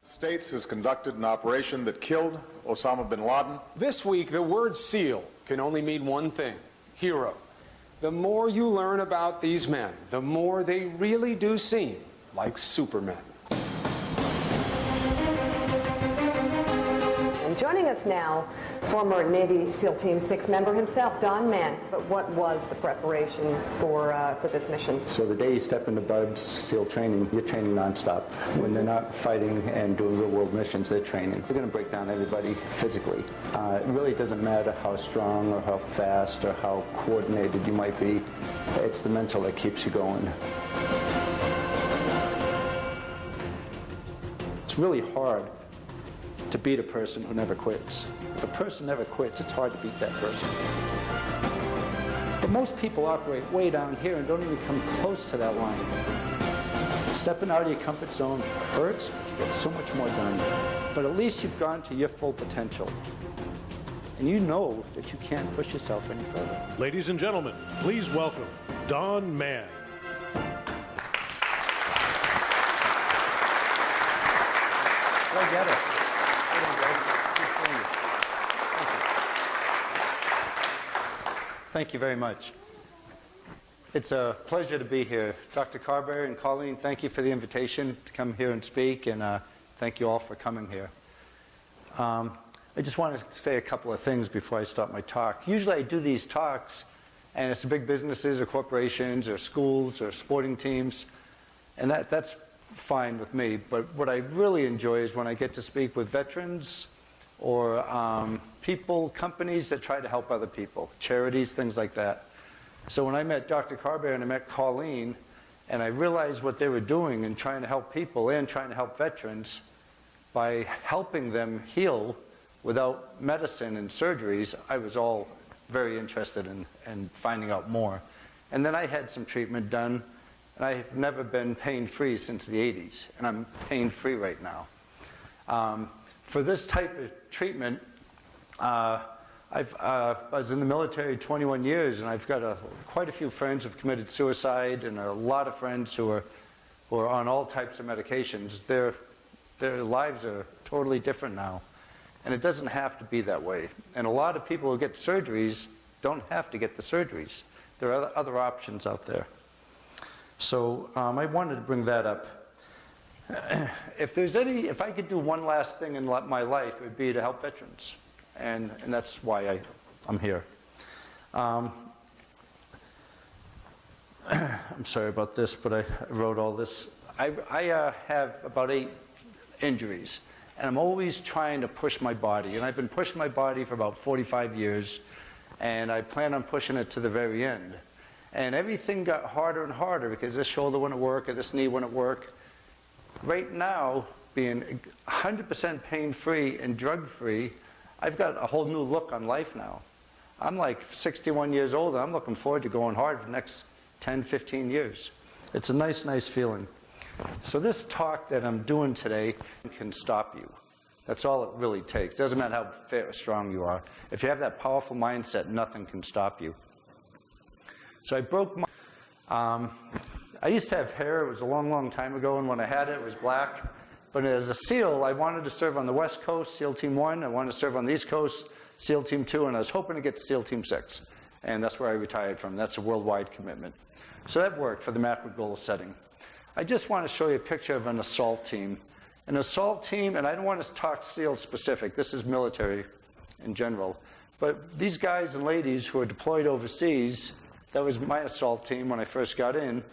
States has conducted an operation that killed Osama bin Laden. This week, the word SEAL can only mean one thing: hero. The more you learn about these men, the more they really do seem like supermen. And joining us now, former Navy SEAL Team 6 member himself, Don Mann. But what was the preparation for this mission? So the day you step into Bub's SEAL training, you're training nonstop. When they're not fighting and doing real-world missions, they're training. We're going to break down everybody physically. It really doesn't matter how strong or how fast or how coordinated you might be. It's the mental that keeps you going. It's really hard to beat a person who never quits. If a person never quits, it's hard to beat that person. But most people operate way down here and don't even come close to that line. Stepping out of your comfort zone hurts, but you get so much more done. But at least you've gone to your full potential. And you know that you can't push yourself any further. Ladies and gentlemen, please welcome Don Mann. Go get it. Thank you very much. It's a pleasure to be here. Dr. Carberry and Colleen, thank you for the invitation to come here and speak, and thank you all for coming here. I just wanted to say a couple of things before I start my talk. Usually I do these talks, and it's to big businesses or corporations or schools or sporting teams, and that's fine with me. But what I really enjoy is when I get to speak with veterans or people, companies that try to help other people, charities, things like that. So when I met Dr. Carberry and I met Colleen, and I realized what they were doing in trying to help people and trying to help veterans by helping them heal without medicine and surgeries, I was all very interested in finding out more. And then I had some treatment done, and I've never been pain-free since the 80s, and I'm pain-free right now. For this type of treatment, I was in the military 21 years, and I've got quite a few friends who have committed suicide, and a lot of friends who are on all types of medications. Their lives are totally different now, and it doesn't have to be that way. And a lot of people who get surgeries don't have to get the surgeries. There are other options out there. So I wanted to bring that up. If I could do one last thing in my life, it would be to help veterans. And that's why I'm here. I'm sorry about this, but I wrote all this. I have about 8 injuries, and I'm always trying to push my body. And I've been pushing my body for about 45 years, and I plan on pushing it to the very end. And everything got harder and harder because this shoulder wouldn't work or this knee wouldn't work. Right now, being 100% pain-free and drug-free, I've got a whole new look on life now. I'm like 61 years old, and I'm looking forward to going hard for the next 10, 15 years. It's a nice, nice feeling. So this talk that I'm doing today can stop you. That's all it really takes. It doesn't matter how fit or strong you are. If you have that powerful mindset, nothing can stop you. So I broke my... I used to have hair. It was a long, long time ago, and when I had it, it was black. But as a SEAL, I wanted to serve on the West Coast, SEAL Team 1. I wanted to serve on the East Coast, SEAL Team 2, and I was hoping to get to SEAL Team 6. And that's where I retired from. That's a worldwide commitment. So that worked for the macro goal setting. I just want to show you a picture of an assault team. An assault team, and I don't want to talk SEAL specific. This is military in general. But these guys and ladies who are deployed overseas, that was my assault team when I first got in.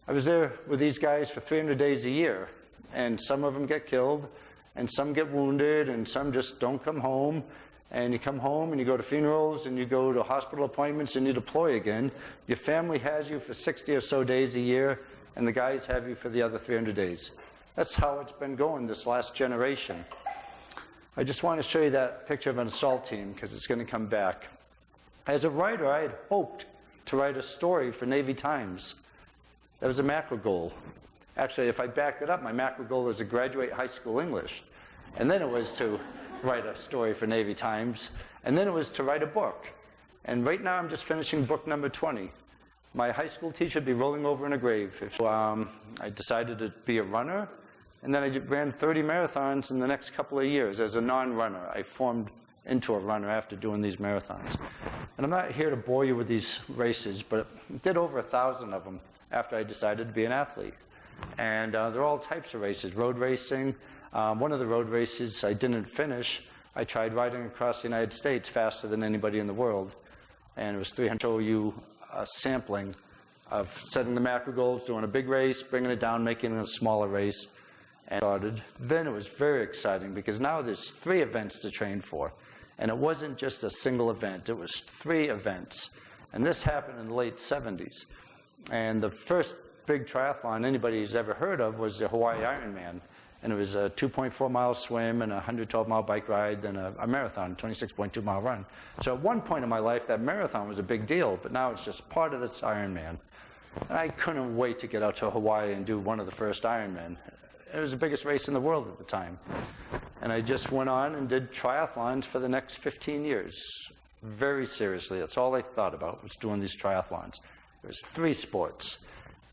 I was there with these guys for 300 days a year, and some of them get killed, and some get wounded, and some just don't come home. And you come home, and you go to funerals, and you go to hospital appointments, and you deploy again. Your family has you for 60 or so days a year, and the guys have you for the other 300 days. That's how it's been going this last generation. I just want to show you that picture of an assault team, because it's going to come back. As a writer, I had hoped to write a story for Navy Times. That was a macro goal. Actually, if I backed it up, my macro goal was to graduate high school English. And then it was to write a story for Navy Times. And then it was to write a book. And right now I'm just finishing book number 20. My high school teacher would be rolling over in a grave. I decided to be a runner. And then I ran 30 marathons in the next couple of years as a non-runner. I formed into a runner after doing these marathons. And I'm not here to bore you with these races, but I did over 1,000 of them after I decided to be an athlete. And they're all types of races. Road racing. One of the road races I didn't finish. I tried riding across the United States faster than anybody in the world. And it was 300. Show you a sampling of setting the macro goals, doing a big race, bringing it down, making it a smaller race. And started. Then it was very exciting because now there's 3 events to train for. And it wasn't just a single event. It was 3 events. And this happened in the late 70s. And the first big triathlon anybody's ever heard of was the Hawaii Ironman. And it was a 2.4-mile swim and a 112-mile bike ride and a marathon, 26.2-mile run. So at one point in my life, that marathon was a big deal, but now it's just part of this Ironman. And I couldn't wait to get out to Hawaii and do one of the first Ironmen. It was the biggest race in the world at the time. And I just went on and did triathlons for the next 15 years. Very seriously. That's all I thought about, was doing these triathlons. It was 3 sports.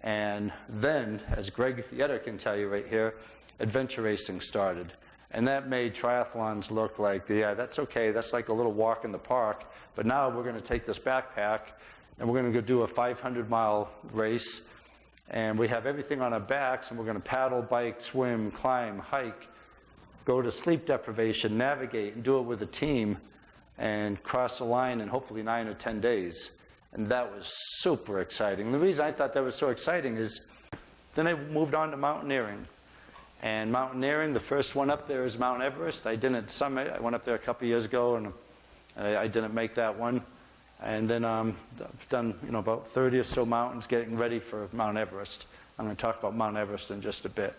And then, as Greg Yetter can tell you right here, adventure racing started. And that made triathlons look like, yeah, that's okay. That's like a little walk in the park. But now we're going to take this backpack and we're going to go do a 500-mile race. And we have everything on our backs, and we're going to paddle, bike, swim, climb, hike, go to sleep deprivation, navigate, and do it with a team, and cross the line in hopefully 9 or 10 days. And that was super exciting. The reason I thought that was so exciting is then I moved on to mountaineering. And mountaineering, the first one up there is Mount Everest. I didn't summit. I went up there a couple years ago, and I didn't make that one. And then I've done about 30 or so mountains getting ready for Mount Everest. I'm going to talk about Mount Everest in just a bit.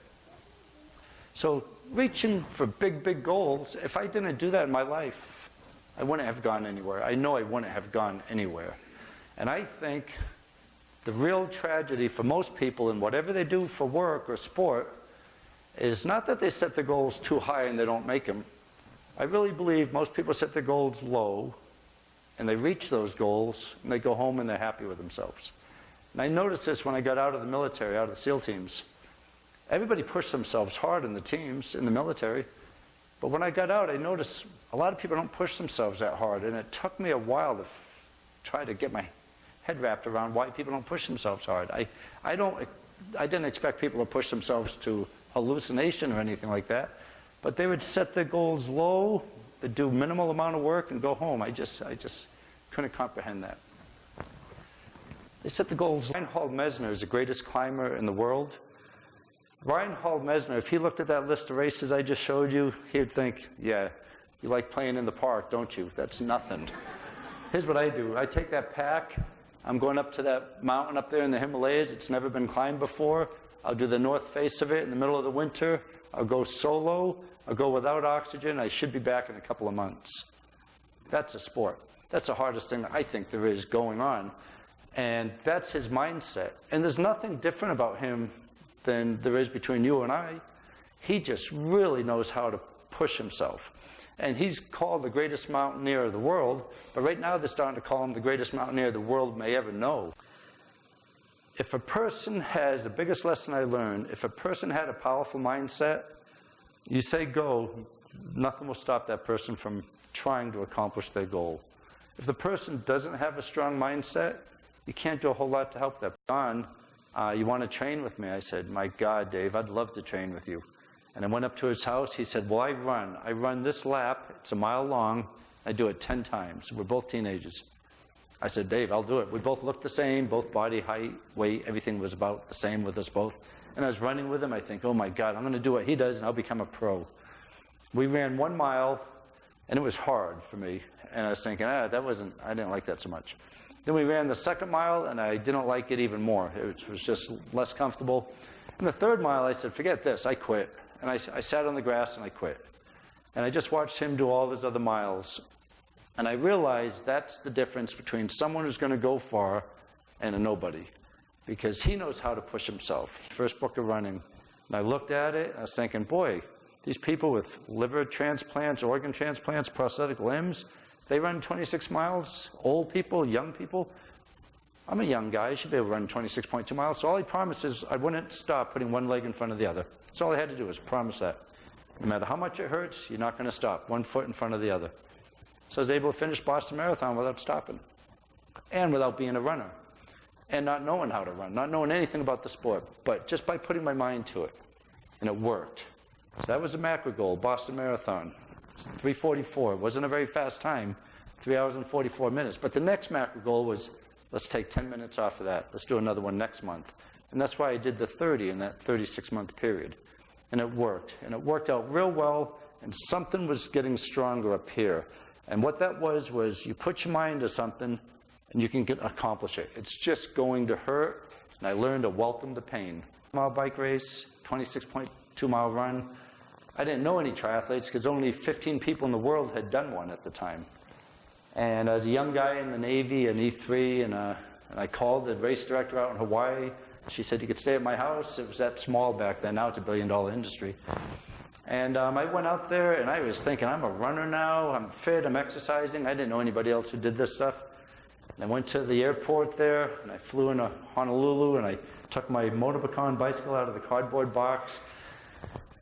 So reaching for big, big goals, if I didn't do that in my life, I wouldn't have gone anywhere. I know I wouldn't have gone anywhere. And I think the real tragedy for most people in whatever they do for work or sport is not that they set the goals too high and they don't make them. I really believe most people set their goals low, and they reach those goals, and they go home and they're happy with themselves. And I noticed this when I got out of the military, out of the SEAL teams. Everybody pushed themselves hard in the teams, in the military. But when I got out, I noticed a lot of people don't push themselves that hard. And it took me a while to try to get my head wrapped around why people don't push themselves hard. I didn't expect people to push themselves to hallucination or anything like that. But they would set their goals low, they'd do minimal amount of work and go home. I just couldn't comprehend that. They set the goals. Reinhold Messner is the greatest climber in the world. Reinhold Messner, if he looked at that list of races I just showed you, he'd think, yeah, you like playing in the park, don't you? That's nothing. Here's what I do. I take that pack. I'm going up to that mountain up there in the Himalayas. It's never been climbed before. I'll do the north face of it in the middle of the winter. I'll go solo. I'll go without oxygen. I should be back in a couple of months. That's a sport. That's the hardest thing I think there is going on. And that's his mindset. And there's nothing different about him than there is between you and I. He just really knows how to push himself. And he's called the greatest mountaineer of the world, but right now they're starting to call him the greatest mountaineer the world may ever know. If a person has, the biggest lesson I learned, if a person had a powerful mindset, you say go, nothing will stop that person from trying to accomplish their goal. If the person doesn't have a strong mindset, you can't do a whole lot to help that. John, you want to train with me? I said, my God, Dave, I'd love to train with you. And I went up to his house. He said, well, I run this lap. It's a mile long. I do it 10 times. We're both teenagers. I said, Dave, I'll do it. We both looked the same, both body, height, weight, everything was about the same with us both. And I was running with him. I think, oh my God, I'm going to do what he does and I'll become a pro. We ran 1 mile and it was hard for me. And I was thinking, I didn't like that so much. Then we ran the 2nd mile and I didn't like it even more. It was just less comfortable. And the 3rd mile, I said, forget this, I quit. And I sat on the grass and I quit. And I just watched him do all of his other miles. And I realized that's the difference between someone who's going to go far and a nobody. Because he knows how to push himself. First book of running. And I looked at it and I was thinking, boy, these people with liver transplants, organ transplants, prosthetic limbs, they run 26 miles. Old people, young people. I'm a young guy. I should be able to run 26.2 miles. So all he promised is I wouldn't stop putting one leg in front of the other. That's all I had to do was promise that. No matter how much it hurts, you're not going to stop. One foot in front of the other. So I was able to finish Boston Marathon without stopping. And without being a runner. And not knowing how to run. Not knowing anything about the sport. But just by putting my mind to it. And it worked. So that was a macro goal, Boston Marathon. 3:44. It wasn't a very fast time. 3 hours and 44 minutes. But the next macro goal was, let's take 10 minutes off of that. Let's do another one next month. And that's why I did the 30 in that 36-month period. And it worked. And it worked out real well. And something was getting stronger up here. And what that was you put your mind to something and you can accomplish it. It's just going to hurt. And I learned to welcome the pain. Mile bike race, 26.2-mile run. I didn't know any triathletes because only 15 people in the world had done one at the time. And as a young guy in the Navy, an E3, and I called the race director out in Hawaii. She said you could stay at my house. It was that small back then. Now it's $1 billion industry. And I went out there, and I was thinking, I'm a runner now. I'm fit. I'm exercising. I didn't know anybody else who did this stuff. And I went to the airport there, and I flew into Honolulu, and I took my motorbicon bicycle out of the cardboard box.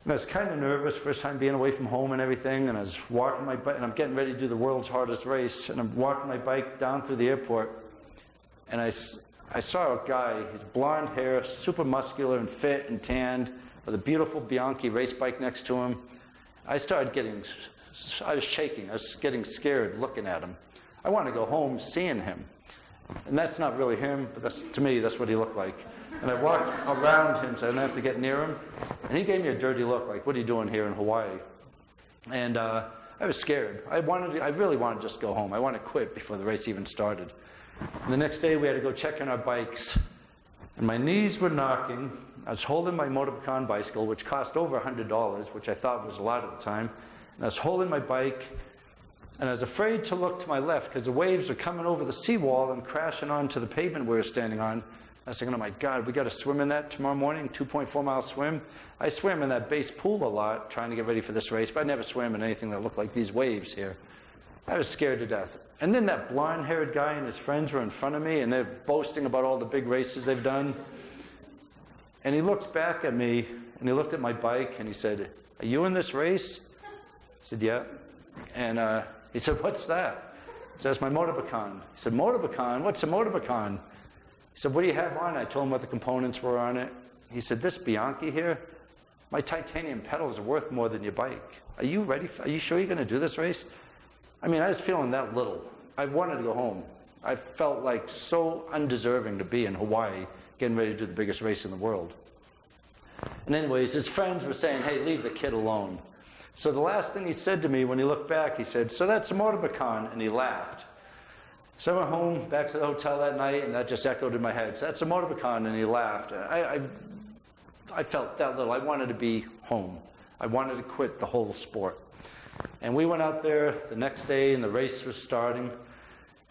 And I was kind of nervous, first time being away from home and everything, and I was walking my bike, and I'm getting ready to do the world's hardest race, and I'm walking my bike down through the airport, and I saw a guy, his blonde hair, super muscular and fit and tanned, with a beautiful Bianchi race bike next to him. I was shaking, I was getting scared looking at him. I wanted to go home seeing him. And that's not really him, but to me, that's what he looked like. And I walked around him so I didn't have to get near him. And he gave me a dirty look, like, what are you doing here in Hawaii? And I was scared. I really wanted to just go home. I wanted to quit before the race even started. And the next day, we had to go check on our bikes. And my knees were knocking. I was holding my motorbicon bicycle, which cost over $100, which I thought was a lot at the time. And I was holding my bike. And I was afraid to look to my left because the waves were coming over the seawall and crashing onto the pavement we were standing on. I was thinking, oh my God, we got to swim in that tomorrow morning, 2.4-mile swim. I swam in that base pool a lot trying to get ready for this race, but I never swam in anything that looked like these waves here. I was scared to death. And then that blonde-haired guy and his friends were in front of me, and they're boasting about all the big races they've done. And he looks back at me, and he looked at my bike, and he said, are you in this race? I said, yeah. And he said, what's that? I said, that's my motorbicon. He said, motorbicon? What's a motorbicon? He said, what do you have on it? I told him what the components were on it. He said, this Bianchi here, my titanium pedals are worth more than your bike. Are you ready? Are you sure you're going to do this race? I mean, I was feeling that little. I wanted to go home. I felt like so undeserving to be in Hawaii getting ready to do the biggest race in the world. And anyways, his friends were saying, hey, leave the kid alone. So the last thing he said to me when he looked back, he said, so that's a motorbicon, and he laughed. So I went home, back to the hotel that night, and that just echoed in my head. So that's a motorbicon, and he laughed. I felt that little. I wanted to be home. I wanted to quit the whole sport. And we went out there the next day, and the race was starting.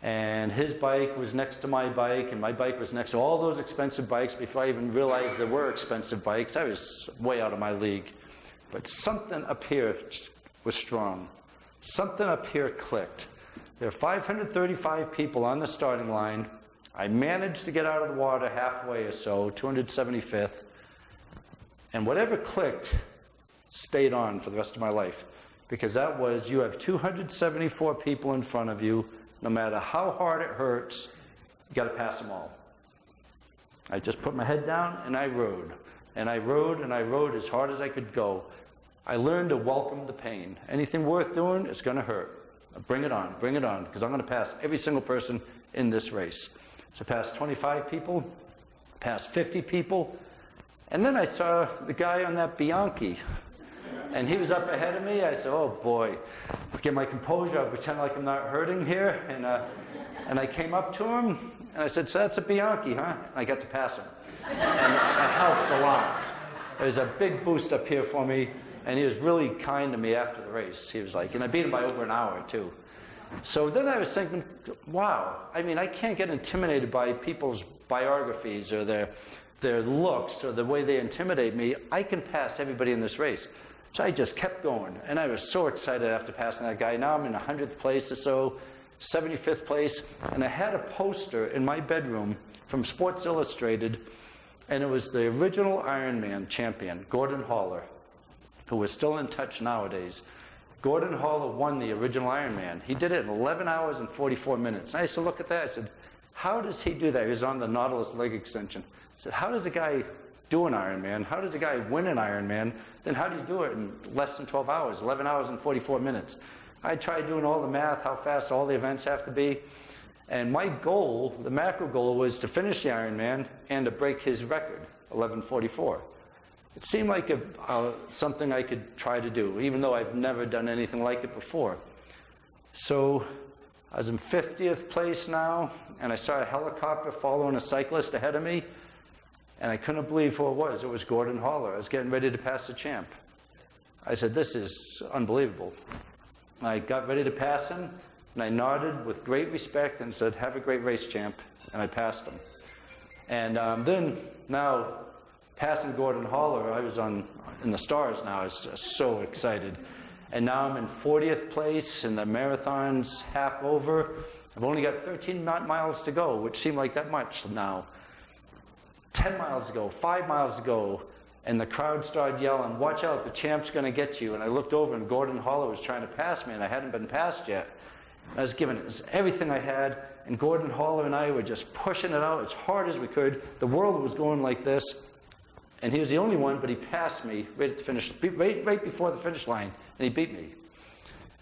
And his bike was next to my bike, and my bike was next to all those expensive bikes. Before I even realized there were expensive bikes, I was way out of my league. But something up here was strong. Something up here clicked. There are 535 people on the starting line. I managed to get out of the water halfway or so, 275th. And whatever clicked stayed on for the rest of my life. Because that was, you have 274 people in front of you. No matter how hard it hurts, you got to pass them all. I just put my head down and I rode. And I rode and I rode as hard as I could go. I learned to welcome the pain. Anything worth doing, it's going to hurt. Bring it on, because I'm going to pass every single person in this race. So I passed 25 people, passed 50 people, and then I saw the guy on that Bianchi. And he was up ahead of me. I said, oh boy, I'll get my composure, I'll pretend like I'm not hurting here. And I came up to him, and I said, so that's a Bianchi, huh? And I got to pass him. And it helped a lot. There was a big boost up here for me, and he was really kind to me after the race. He was like, and I beat him by over an hour too. So then I was thinking, wow, I mean, I can't get intimidated by people's biographies or their looks or the way they intimidate me. I can pass everybody in this race. So I just kept going, and I was so excited after passing that guy. Now I'm in 100th place or so, 75th place, and I had a poster in my bedroom from Sports Illustrated, and it was the original Ironman champion, Gordon Haller, who is still in touch nowadays. Gordon Haller won the original Ironman. He did it in 11 hours and 44 minutes. And I used to look at that, I said, how does he do that? He was on the Nautilus leg extension. I said, how does a guy do an Ironman? How does a guy win an Ironman? Then how do you do it in less than 12 hours, 11 hours and 44 minutes? I tried doing all the math, how fast all the events have to be. And my goal, the macro goal, was to finish the Ironman and to break his record, 11:44. It seemed like something I could try to do, even though I've never done anything like it before. So I was in 50th place now, and I saw a helicopter following a cyclist ahead of me, and I couldn't believe who it was. It was Gordon Haller. I was getting ready to pass the champ. I said, this is unbelievable. I got ready to pass him, and I nodded with great respect and said, have a great race, champ, and I passed him. And then, now, passing Gordon Haller, I was in the stars now. I was so excited. And now I'm in 40th place, and the marathon's half over. I've only got 13 miles to go, which seemed like that much now. 10 miles to go, 5 miles to go, and the crowd started yelling, watch out, the champ's going to get you. And I looked over, and Gordon Haller was trying to pass me, and I hadn't been passed yet. I was giving it everything I had, and Gordon Haller and I were just pushing it out as hard as we could. The world was going like this, and he was the only one, but he passed me right at the finish, right before the finish line, and he beat me.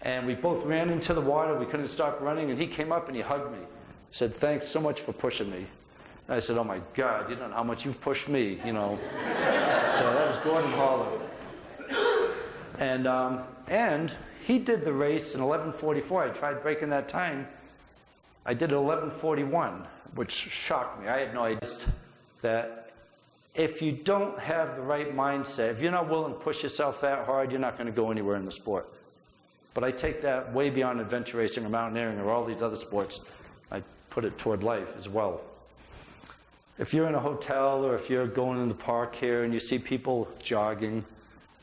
And we both ran into the water. We couldn't stop running, and he came up and he hugged me. He said, thanks so much for pushing me. And I said, oh my God, you don't know how much you've pushed me, you know. So that was Gordon Haller. And he did the race in 11:44. I tried breaking that time. I did 11:41, which shocked me. I had no idea that if you don't have the right mindset, if you're not willing to push yourself that hard, you're not going to go anywhere in the sport. But I take that way beyond adventure racing or mountaineering or all these other sports. I put it toward life as well. If you're in a hotel or if you're going in the park here and you see people jogging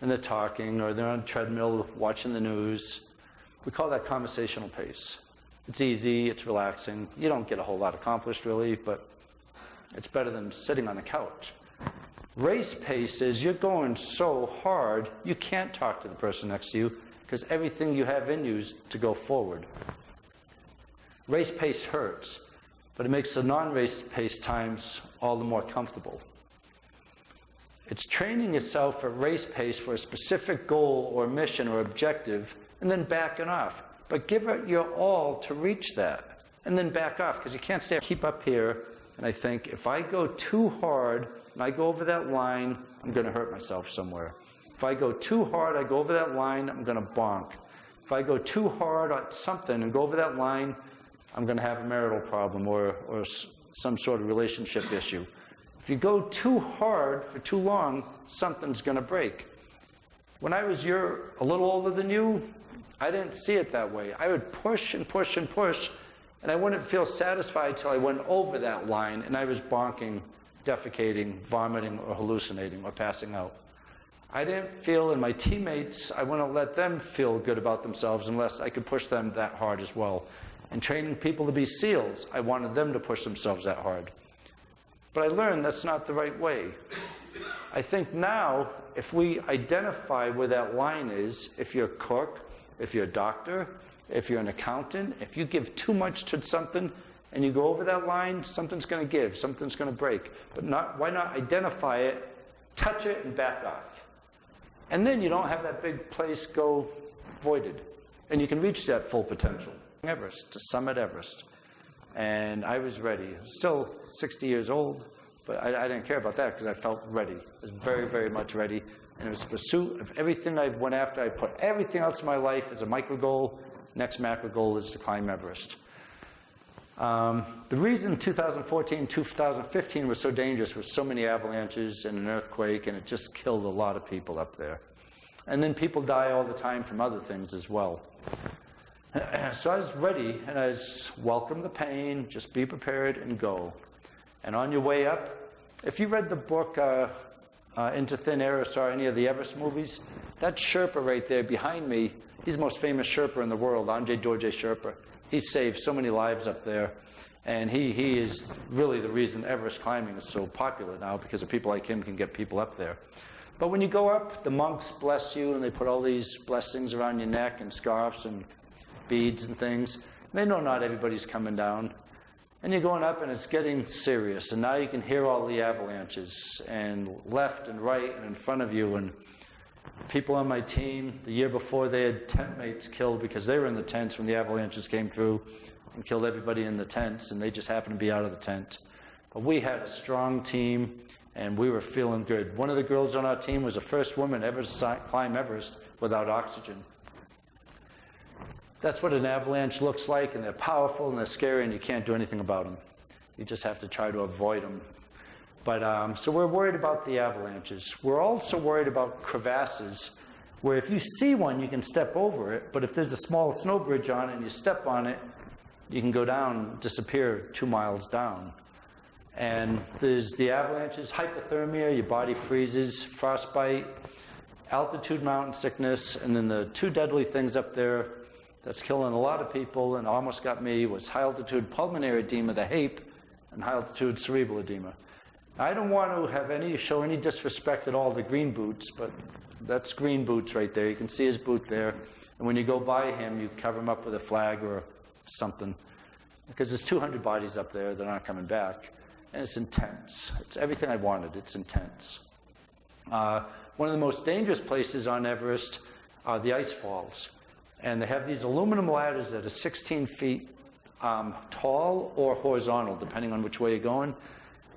and they're talking or they're on a treadmill watching the news, we call that conversational pace. It's easy, it's relaxing. You don't get a whole lot accomplished really, but it's better than sitting on the couch. Race pace is you're going so hard, you can't talk to the person next to you because everything you have in you is to go forward. Race pace hurts, but it makes the non-race pace times all the more comfortable. It's training yourself at race pace for a specific goal or mission or objective and then backing off. But give it your all to reach that and then back off because you can't stay. Keep up here and I think if I go too hard and I go over that line, I'm going to hurt myself somewhere. If I go too hard, I go over that line, I'm going to bonk. If I go too hard on something and go over that line, I'm going to have a marital problem or some sort of relationship issue. If you go too hard for too long, something's going to break. When I was a little older than you, I didn't see it that way. I would push and push and push, and I wouldn't feel satisfied till I went over that line and I was bonking, defecating, vomiting, or hallucinating, or passing out. I didn't feel, and my teammates, I wouldn't let them feel good about themselves unless I could push them that hard as well. And training people to be SEALs, I wanted them to push themselves that hard. But I learned that's not the right way. I think now, if we identify where that line is, if you're a cook, if you're a doctor, if you're an accountant, if you give too much to something and you go over that line, something's going to give, something's going to break. But why not identify it, touch it, and back off? And then you don't have that big place go voided. And you can reach that full potential. Everest, to summit Everest. And I was ready. I was still 60 years old, but I didn't care about that because I felt ready. I was very, very much ready. And it was the pursuit of everything I went after. I put everything else in my life as a micro goal. Next macro goal is to climb Everest. The reason 2014, 2015 was so dangerous was so many avalanches and an earthquake, and it just killed a lot of people up there. And then people die all the time from other things as well. So I was ready, and I was welcome the pain, just be prepared and go. And on your way up, if you read the book Into Thin Air or saw any of the Everest movies, That Sherpa right there behind me, he's the most famous Sherpa in the world, Anje Dorje Sherpa. He's saved so many lives up there. And he is really the reason Everest climbing is so popular now, because of people like him can get people up there. But when you go up, the monks bless you, and they put all these blessings around your neck and scarves and beads and things. They know not everybody's coming down. And you're going up, and it's getting serious. And now you can hear all the avalanches, and left and right and in front of you. And people on my team, the year before, they had tent mates killed because they were in the tents when the avalanches came through and killed everybody in the tents, and they just happened to be out of the tent. But we had a strong team, and we were feeling good. One of the girls on our team was the first woman ever to climb Everest without oxygen. That's what an avalanche looks like, and they're powerful, and they're scary, and you can't do anything about them. You just have to try to avoid them. But so we're worried about the avalanches. We're also worried about crevasses, where if you see one, you can step over it, but if there's a small snow bridge on it and you step on it, you can go down, disappear 2 miles down. And there's the avalanches, hypothermia, your body freezes, frostbite, altitude mountain sickness, and then the two deadly things up there that's killing a lot of people and almost got me was high-altitude pulmonary edema, the HAPE, and high-altitude cerebral edema. I don't want to show any disrespect at all to Green Boots, but that's Green Boots right there. You can see his boot there. And when you go by him, you cover him up with a flag or something, because there's 200 bodies up there that aren't coming back, and it's intense. It's everything I wanted. It's intense. One of the most dangerous places on Everest are the ice falls, and they have these aluminum ladders that are 16 feet tall or horizontal, depending on which way you're going,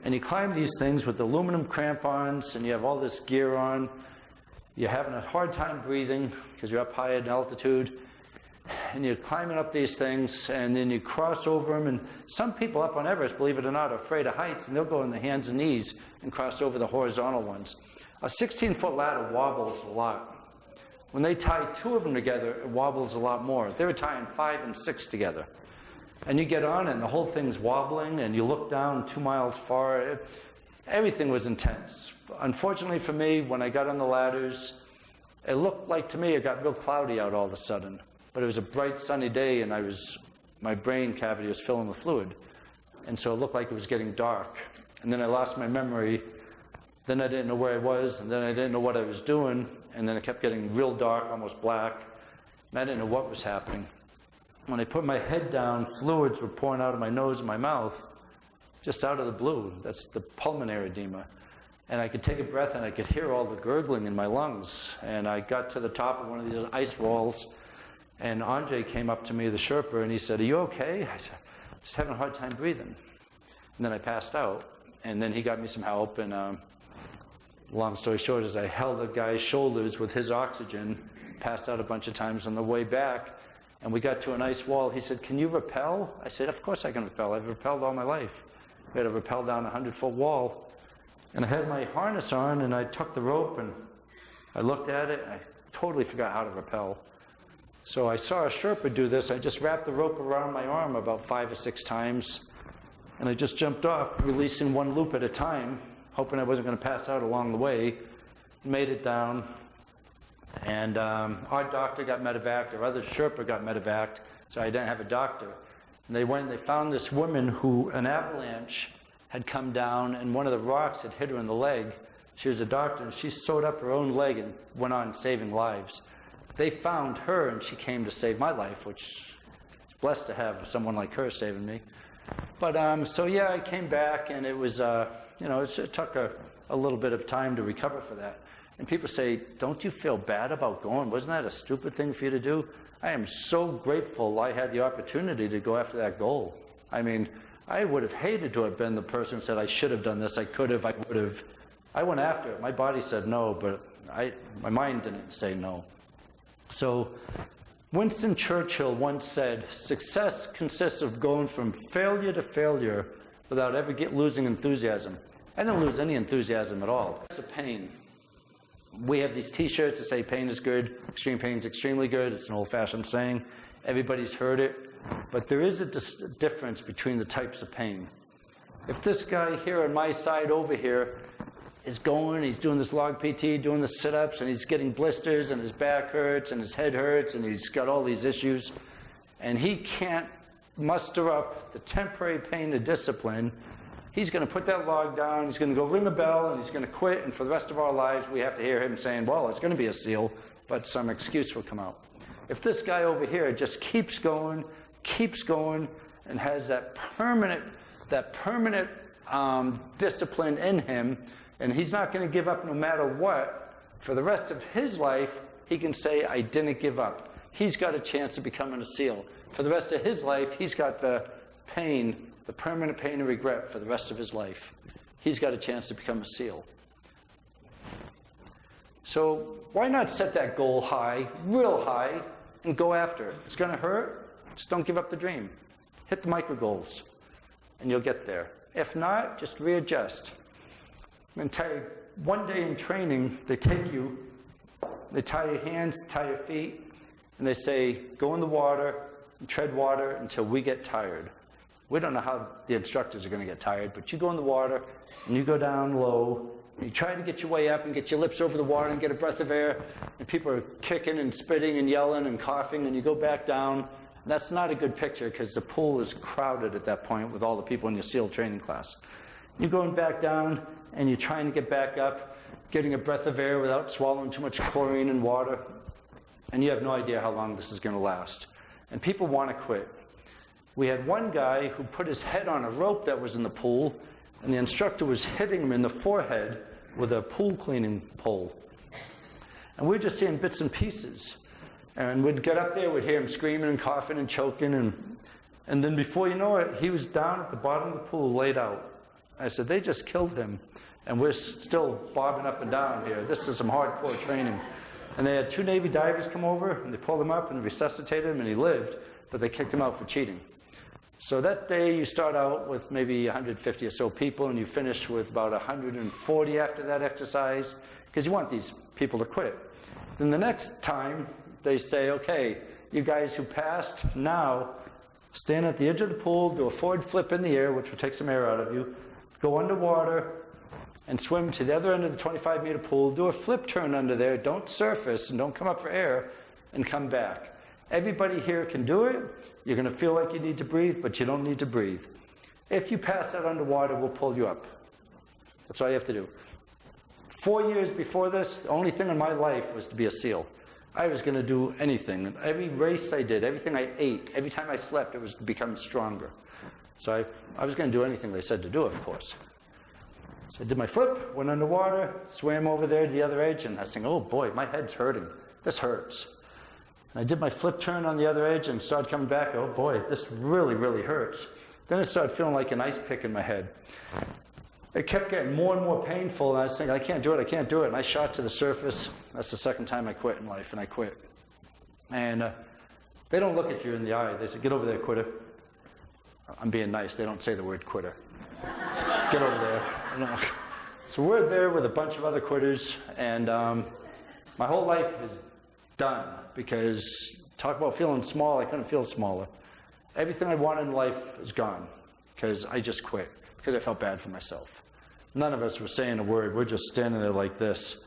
and you climb these things with aluminum crampons, and you have all this gear on. You're having a hard time breathing because you're up high at altitude, and you're climbing up these things, and then you cross over them. And some people up on Everest, believe it or not, are afraid of heights, and they'll go on their hands and knees and cross over the horizontal ones. A 16-foot ladder wobbles a lot. When they tie two of them together, it wobbles a lot more. They were tying 5 and 6 together. And you get on, and the whole thing's wobbling, and you look down 2 miles far. Everything was intense. Unfortunately for me, when I got on the ladders, it looked like to me it got real cloudy out all of a sudden. But it was a bright, sunny day, and my brain cavity was filling with fluid. And so it looked like it was getting dark. And then I lost my memory. Then I didn't know where I was, and then I didn't know what I was doing. And then it kept getting real dark, almost black. And I didn't know what was happening. When I put my head down, fluids were pouring out of my nose and my mouth, just out of the blue. That's the pulmonary edema. And I could take a breath, and I could hear all the gurgling in my lungs. And I got to the top of one of these ice walls, and Anje came up to me, the Sherpa, and he said, "Are you okay?" I said, "Just having a hard time breathing." And then I passed out. And then he got me some help, and long story short is I held a guy's shoulders with his oxygen, passed out a bunch of times on the way back, and we got to an ice wall. He said, "Can you rappel?" I said, "Of course I can rappel. I've rappelled all my life." We had to rappel down a 100-foot wall. And I had my harness on, and I took the rope, and I looked at it, and I totally forgot how to rappel. So I saw a Sherpa do this. I just wrapped the rope around my arm about 5 or 6 times, and I just jumped off, releasing one loop at a time, hoping I wasn't going to pass out along the way. Made it down, and our doctor got medevaced, our other Sherpa got medevaced, so I didn't have a doctor. And they went and they found this woman who an avalanche had come down, and one of the rocks had hit her in the leg. She was a doctor, and she sewed up her own leg and went on saving lives. They found her, and she came to save my life, which is blessed to have someone like her saving me. But so yeah, I came back, and it was, it took a little bit of time to recover for that. And people say, "Don't you feel bad about going? Wasn't that a stupid thing for you to do?" I am so grateful I had the opportunity to go after that goal. I mean, I would have hated to have been the person who said, "I should have done this, I could have, I would have." I went after it. My body said no, but my mind didn't say no. So Winston Churchill once said, "Success consists of going from failure to failure without ever losing enthusiasm." I didn't lose any enthusiasm at all. It's a pain. We have these T-shirts that say pain is good, extreme pain is extremely good. It's an old-fashioned saying. Everybody's heard it. But there is a difference between the types of pain. If this guy here on my side over here, is going, he's doing this log PT, doing the sit-ups, and he's getting blisters, and his back hurts, and his head hurts, and he's got all these issues. And he can't muster up the temporary pain to discipline. He's going to put that log down, he's going to go ring a bell, and he's going to quit, and for the rest of our lives, we have to hear him saying, well, it's going to be a SEAL, but some excuse will come out. If this guy over here just keeps going, and has that permanent discipline in him, and he's not going to give up no matter what, for the rest of his life, he can say, I didn't give up. He's got a chance of becoming a SEAL. For the rest of his life, he's got the pain, the permanent pain and regret for the rest of his life. He's got a chance to become a SEAL. So why not set that goal high, real high, and go after it? It's going to hurt. Just don't give up the dream. Hit the micro goals, and you'll get there. If not, just readjust. I'm going to tell you, one day in training, they take you, they tie your hands, tie your feet, and they say, go in the water and tread water until we get tired. We don't know how the instructors are going to get tired, but you go in the water and you go down low, and you try to get your way up and get your lips over the water and get a breath of air, and people are kicking and spitting and yelling and coughing, and you go back down. That's not a good picture because the pool is crowded at that point with all the people in your SEAL training class. You're going back down and you're trying to get back up, getting a breath of air without swallowing too much chlorine and water, and you have no idea how long this is going to last. And people want to quit. We had one guy who put his head on a rope that was in the pool, and the instructor was hitting him in the forehead with a pool cleaning pole. And we were just seeing bits and pieces. And we'd get up there, we'd hear him screaming and coughing and choking, and then before you know it, he was down at the bottom of the pool, laid out. I said, they just killed him, and we're still bobbing up and down here. This is some hardcore training. And they had 2 Navy divers come over, and they pulled him up and resuscitated him, and he lived, but they kicked him out for cheating. So that day, you start out with maybe 150 or so people, and you finish with about 140 after that exercise, because you want these people to quit. Then the next time, they say, okay, you guys who passed, now stand at the edge of the pool, do a forward flip in the air, which will take some air out of you, go underwater, and swim to the other end of the 25-meter pool, do a flip turn under there, don't surface, and don't come up for air, and come back. Everybody here can do it. You're going to feel like you need to breathe, but you don't need to breathe. If you pass out underwater, we'll pull you up. That's all you have to do. 4 years before this, the only thing in my life was to be a SEAL. I was going to do anything. Every race I did, everything I ate, every time I slept, it was to become stronger. So I was going to do anything they said to do, of course. So I did my flip, went underwater, swam over there to the other edge, and I was thinking, oh boy, my head's hurting. This hurts. And I did my flip turn on the other edge and started coming back. Oh boy, this really, really hurts. Then it started feeling like an ice pick in my head. It kept getting more and more painful, and I was thinking, I can't do it, I can't do it. And I shot to the surface. That's the second time I quit in life, and I quit. And they don't look at you in the eye. They say, get over there, quitter. I'm being nice. They don't say the word quitter. Get over there. You know. So we're there with a bunch of other quitters, and my whole life is done because talk about feeling small, I couldn't feel smaller. Everything I wanted in life is gone because I just quit, because I felt bad for myself. None of us were saying a word. We're just standing there like this.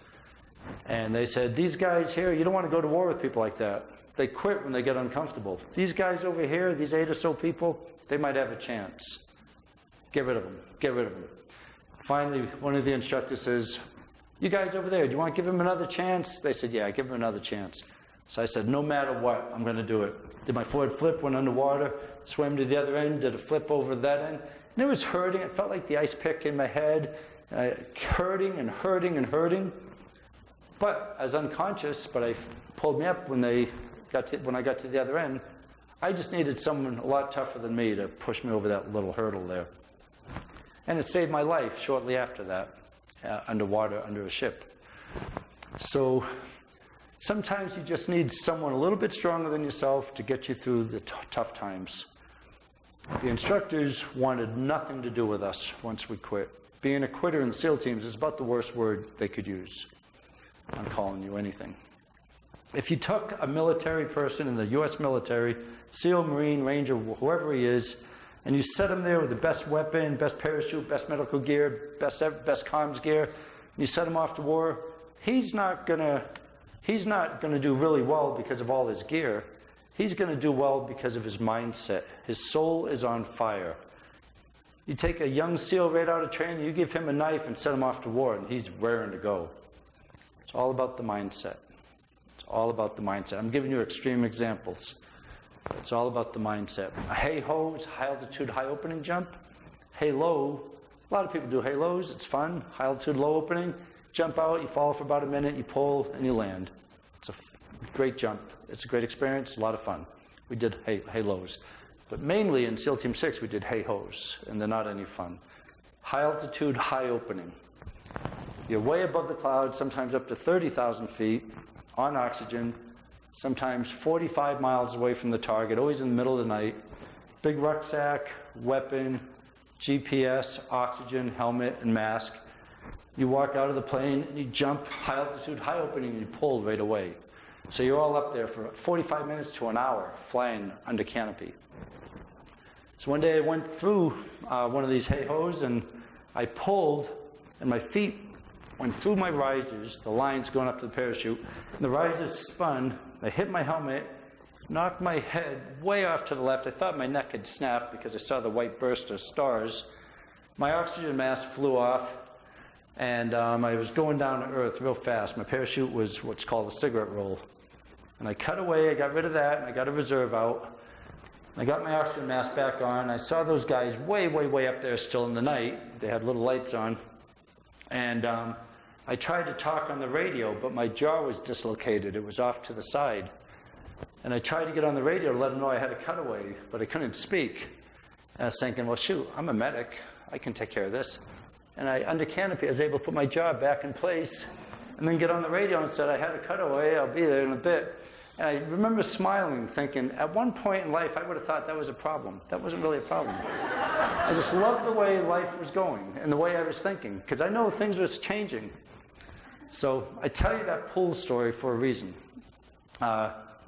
And they said, these guys here, you don't want to go to war with people like that. They quit when they get uncomfortable. These guys over here, these 8 or so people, they might have a chance. Get rid of them. Get rid of them. Finally, one of the instructors says, you guys over there, do you want to give him another chance? They said, yeah, give him another chance. So I said, no matter what, I'm going to do it. Did my forward flip, went underwater, swam to the other end, did a flip over that end. And it was hurting. It felt like the ice pick in my head, hurting and hurting and hurting. But I was unconscious, but I pulled me up when I got to the other end. I just needed someone a lot tougher than me to push me over that little hurdle there. And it saved my life shortly after that, underwater, under a ship. So sometimes you just need someone a little bit stronger than yourself to get you through the tough times. The instructors wanted nothing to do with us once we quit. Being a quitter in SEAL teams is about the worst word they could use. I'm calling you anything. If you took a military person in the U.S. military, SEAL, Marine, Ranger, whoever he is, and you set him there with the best weapon, best parachute, best medical gear, best comms gear, You set him off to war, he's not gonna do really well because of all his gear. He's gonna do well because of his mindset. His soul is on fire. You take a young SEAL right out of training, you give him a knife and set him off to war, and he's raring to go. It's all about the mindset. It's all about the mindset. I'm giving you extreme examples. It's all about the mindset. A hey-ho is high altitude, high opening jump. Hey-low, a lot of people do hey-lows. It's fun. High altitude, low opening. Jump out, you fall for about a minute, you pull, and you land. It's a great jump. It's a great experience, a lot of fun. We did hey-lows. But mainly in SEAL Team 6, we did hey-hos, and they're not any fun. High altitude, high opening. You're way above the clouds, sometimes up to 30,000 feet, on oxygen, sometimes 45 miles away from the target, always in the middle of the night. Big rucksack, weapon, GPS, oxygen, helmet, and mask. You walk out of the plane, and you jump, high altitude, high opening, and you pull right away. So you're all up there for 45 minutes to an hour, flying under canopy. So one day I went through one of these hey-hos, and I pulled, and my feet went through my risers, the lines going up to the parachute, and the risers spun. I hit my helmet, knocked my head way off to the left. I thought my neck had snapped because I saw the white burst of stars. My oxygen mask flew off, and I was going down to earth real fast. My parachute was what's called a cigarette roll. And I cut away, I got rid of that, and I got a reserve out. I got my oxygen mask back on. I saw those guys way, way, way up there still in the night. They had little lights on. And I tried to talk on the radio, but my jaw was dislocated. It was off to the side. And I tried to get on the radio to let them know I had a cutaway, but I couldn't speak. And I was thinking, well, shoot, I'm a medic. I can take care of this. And under canopy, I was able to put my jaw back in place and then get on the radio and said, I had a cutaway. I'll be there in a bit. And I remember smiling, thinking, at one point in life, I would have thought that was a problem. That wasn't really a problem. I just loved the way life was going and the way I was thinking, because I know things was changing. So I tell you that pool story for a reason. We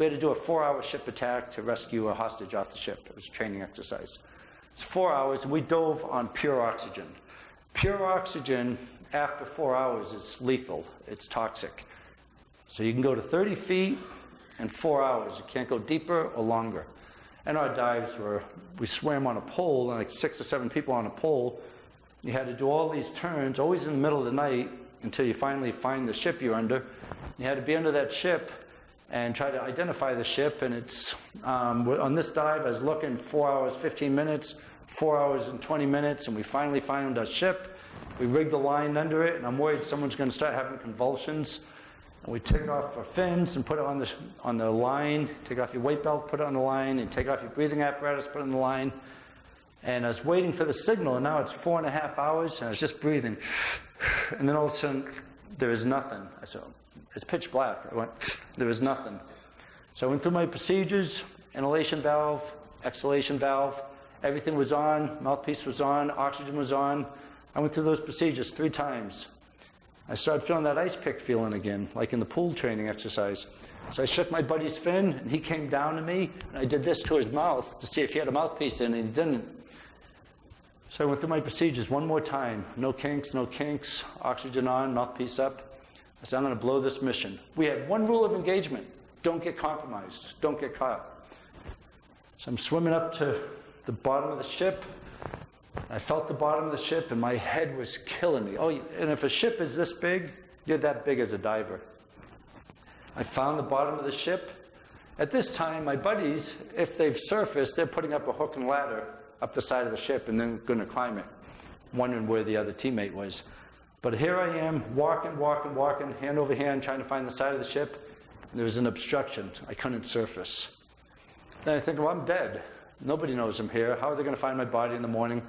had to do a 4-hour ship attack to rescue a hostage off the ship. It was a training exercise. It's 4 hours, and we dove on pure oxygen. Pure oxygen, after 4 hours, is lethal. It's toxic. So you can go to 30 feet in 4 hours. You can't go deeper or longer. And our dives were, we swam on a pole, like 6 or 7 people on a pole. You had to do all these turns, always in the middle of the night, until you finally find the ship you're under. You had to be under that ship and try to identify the ship. And it's, on this dive, I was looking 4 hours, 15 minutes, 4 hours and 20 minutes, and we finally found a ship. We rigged the line under it, and I'm worried someone's going to start having convulsions. And we take off our fins and put it on the line, take off your weight belt, put it on the line, and take off your breathing apparatus, put it on the line. And I was waiting for the signal, and now it's 4.5 hours, and I was just breathing. And then all of a sudden, there is nothing. I said, it's pitch black. I went, there is nothing. So I went through my procedures, inhalation valve, exhalation valve. Everything was on, mouthpiece was on, oxygen was on. I went through those procedures 3 times. I started feeling that ice pick feeling again, like in the pool training exercise. So I shook my buddy's fin, and he came down to me, and I did this to his mouth to see if he had a mouthpiece in, and he didn't. So I went through my procedures one more time. No kinks, oxygen on, mouthpiece up. I said, I'm going to blow this mission. We had one rule of engagement. Don't get compromised. Don't get caught. So I'm swimming up to the bottom of the ship. I felt the bottom of the ship, and my head was killing me. Oh, and if a ship is this big, you're that big as a diver. I found the bottom of the ship. At this time, my buddies, if they've surfaced, they're putting up a hook and ladder up the side of the ship and then going to climb it, wondering where the other teammate was. But here I am, walking, hand over hand, trying to find the side of the ship. There was an obstruction. I couldn't surface. Then I think, well, I'm dead. Nobody knows I'm here. How are they going to find my body in the morning?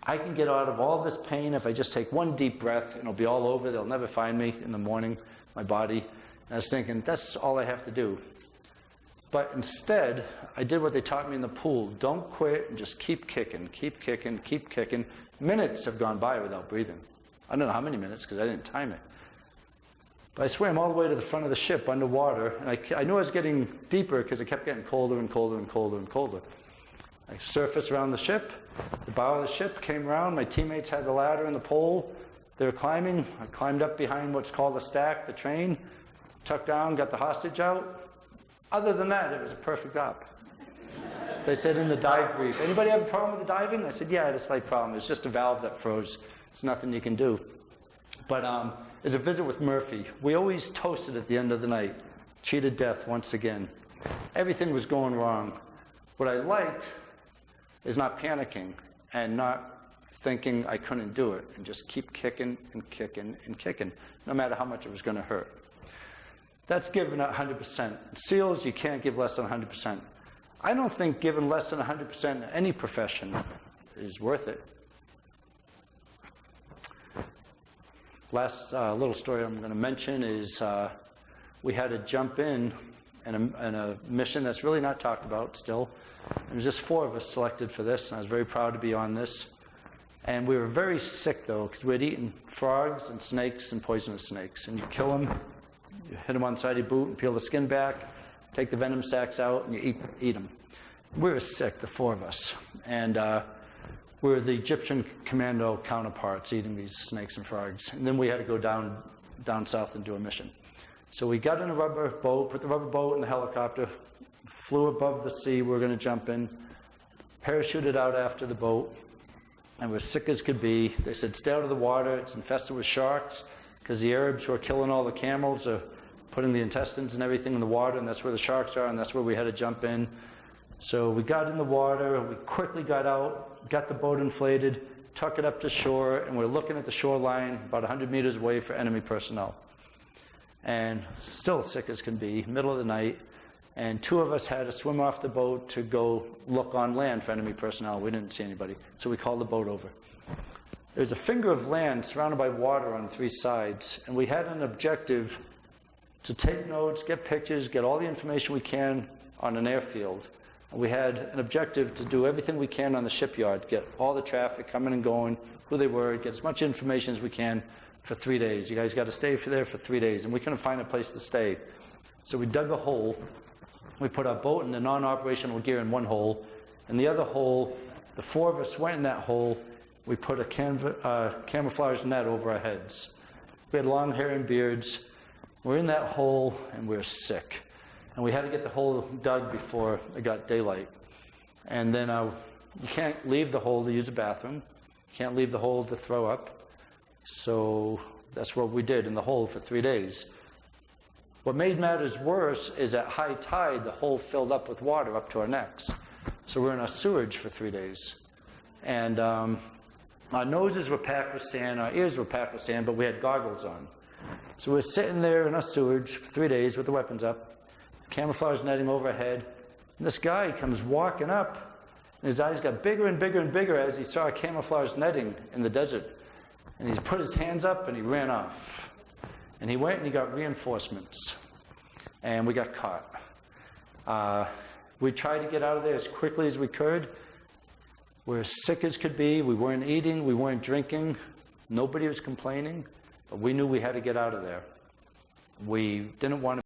I can get out of all this pain if I just take one deep breath, and it'll be all over. They'll never find me in the morning, my body. And I was thinking, that's all I have to do. But instead, I did what they taught me in the pool. Don't quit, and just keep kicking, keep kicking, keep kicking. Minutes have gone by without breathing. I don't know how many minutes, because I didn't time it. But I swam all the way to the front of the ship underwater, and I knew I was getting deeper because it kept getting colder and colder and colder and colder. I surfaced around the ship. The bow of the ship came around. My teammates had the ladder and the pole. They were climbing. I climbed up behind what's called a stack, the train, tucked down, got the hostage out. Other than that, it was a perfect op. They said in the dive brief, anybody have a problem with the diving? I said, yeah, I had a slight problem. It's just a valve that froze. There's nothing you can do. But as a visit with Murphy, we always toasted at the end of the night. Cheated death once again. Everything was going wrong. What I liked is not panicking and not thinking I couldn't do it, and just keep kicking and kicking and kicking, no matter how much it was going to hurt. That's giving 100%. SEALs, you can't give less than 100%. I don't think giving less than 100% in any profession is worth it. Last little story I'm going to mention is we had to jump in a mission that's really not talked about still. There was just 4 of us selected for this, and I was very proud to be on this. And we were very sick, though, because we had eaten frogs and snakes and poisonous snakes. And you kill them, you hit them on the side of your boot and peel the skin back, take the venom sacs out, and you eat them. We were sick, the 4 of us. And we were the Egyptian commando counterparts eating these snakes and frogs. And then we had to go down south and do a mission. So we got in a rubber boat, put the rubber boat in the helicopter, flew above the sea. We were going to jump in, parachuted out after the boat, and we're sick as could be. They said, stay out of the water. It's infested with sharks, because the Arabs who are killing all the camels are putting the intestines and everything in the water, and that's where the sharks are, and that's where we had to jump in. So we got in the water. We quickly got out, got the boat inflated, took it up to shore, and we're looking at the shoreline about 100 meters away for enemy personnel. And still sick as can be, middle of the night. And 2 of us had to swim off the boat to go look on land for enemy personnel. We didn't see anybody, so we called the boat over. There's a finger of land surrounded by water on 3 sides, and we had an objective to take notes, get pictures, get all the information we can on an airfield. And we had an objective to do everything we can on the shipyard, get all the traffic coming and going, who they were, get as much information as we can for 3 days. You guys got to stay there for 3 days, and we couldn't find a place to stay. So we dug a hole. We put our boat and the non-operational gear in one hole. And the other hole, the 4 of us went in that hole. We put a camouflage net over our heads. We had long hair and beards. We're in that hole, and we're sick. And we had to get the hole dug before it got daylight. And then you can't leave the hole to use the bathroom. You can't leave the hole to throw up. So that's what we did in the hole for 3 days. What made matters worse is at high tide, the hole filled up with water up to our necks. So we're in our sewage for 3 days. And our noses were packed with sand, our ears were packed with sand, but we had goggles on. So we're sitting there in our sewage for 3 days with the weapons up, camouflage netting overhead, and this guy comes walking up, and his eyes got bigger and bigger and bigger as he saw camouflage netting in the desert. And he put his hands up and he ran off. And he went and he got reinforcements. And we got caught. We tried to get out of there as quickly as we could. We're sick as could be. We weren't eating. We weren't drinking. Nobody was complaining. But we knew we had to get out of there. We didn't want to